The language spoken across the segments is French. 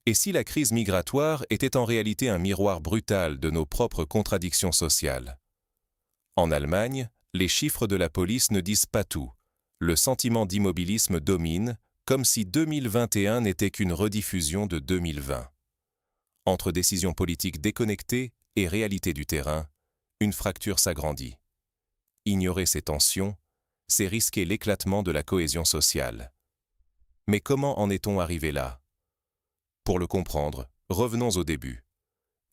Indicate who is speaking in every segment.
Speaker 1: Et si la crise migratoire était en réalité un miroir brutal de nos propres contradictions sociales? En Allemagne, les chiffres de la police ne disent pas tout. Le sentiment d'immobilisme domine, comme si 2021 n'était qu'une rediffusion de 2020. Entre décisions politiques déconnectées et réalité du terrain, une fracture s'agrandit. Ignorer ces tensions, c'est risquer l'éclatement de la cohésion sociale. Mais comment en est-on arrivé là? Pour le comprendre, revenons au début.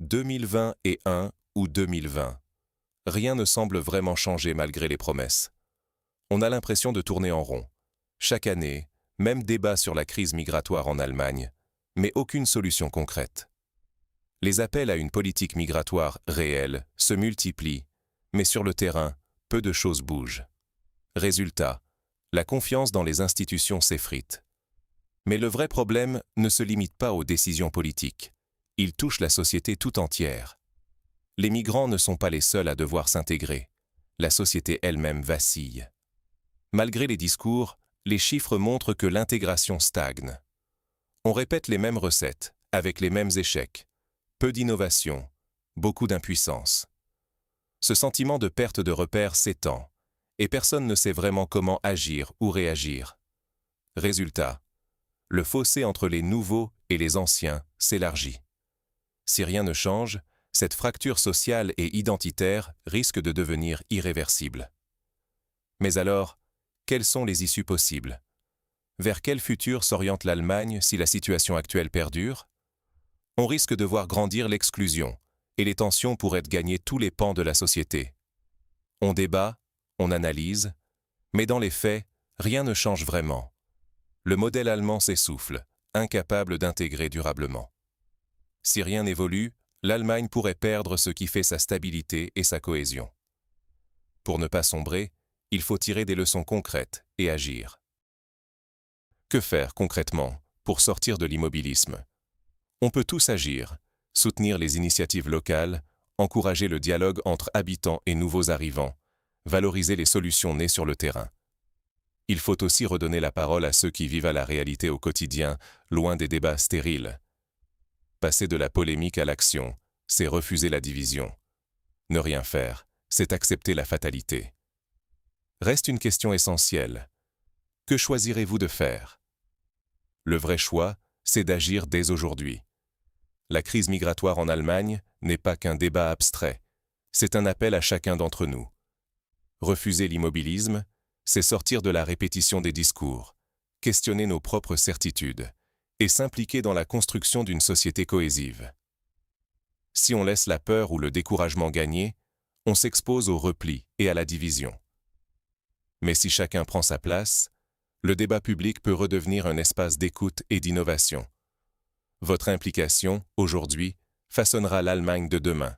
Speaker 1: 2021 ou 2020. Rien ne semble vraiment changer malgré les promesses. On a l'impression de tourner en rond. Chaque année, même débat sur la crise migratoire en Allemagne, mais aucune solution concrète. Les appels à une politique migratoire réelle se multiplient, mais sur le terrain, peu de choses bougent. Résultat, la confiance dans les institutions s'effrite. Mais le vrai problème ne se limite pas aux décisions politiques. Il touche la société tout entière. Les migrants ne sont pas les seuls à devoir s'intégrer. La société elle-même vacille. Malgré les discours, les chiffres montrent que l'intégration stagne. On répète les mêmes recettes, avec les mêmes échecs. Peu d'innovation, beaucoup d'impuissance. Ce sentiment de perte de repères s'étend, et personne ne sait vraiment comment agir ou réagir. Résultat, le fossé entre les nouveaux et les anciens s'élargit. Si rien ne change, cette fracture sociale et identitaire risque de devenir irréversible. Mais alors, quelles sont les issues possibles? Vers quel futur s'oriente l'Allemagne si la situation actuelle perdure? On risque de voir grandir l'exclusion, et les tensions pourraient gagner tous les pans de la société. On débat, on analyse, mais dans les faits, rien ne change vraiment. Le modèle allemand s'essouffle, incapable d'intégrer durablement. Si rien n'évolue, l'Allemagne pourrait perdre ce qui fait sa stabilité et sa cohésion. Pour ne pas sombrer, il faut tirer des leçons concrètes et agir. Que faire concrètement pour sortir de l'immobilisme? On peut tous agir, soutenir les initiatives locales, encourager le dialogue entre habitants et nouveaux arrivants, valoriser les solutions nées sur le terrain. Il faut aussi redonner la parole à ceux qui vivent à la réalité au quotidien, loin des débats stériles. Passer de la polémique à l'action, c'est refuser la division. Ne rien faire, c'est accepter la fatalité. Reste une question essentielle. Que choisirez-vous de faire? Le vrai choix, c'est d'agir dès aujourd'hui. La crise migratoire en Allemagne n'est pas qu'un débat abstrait. C'est un appel à chacun d'entre nous. Refuser l'immobilisme, c'est sortir de la répétition des discours, questionner nos propres certitudes et s'impliquer dans la construction d'une société cohésive. Si on laisse la peur ou le découragement gagner, on s'expose au repli et à la division. Mais si chacun prend sa place, le débat public peut redevenir un espace d'écoute et d'innovation. Votre implication, aujourd'hui, façonnera l'Allemagne de demain.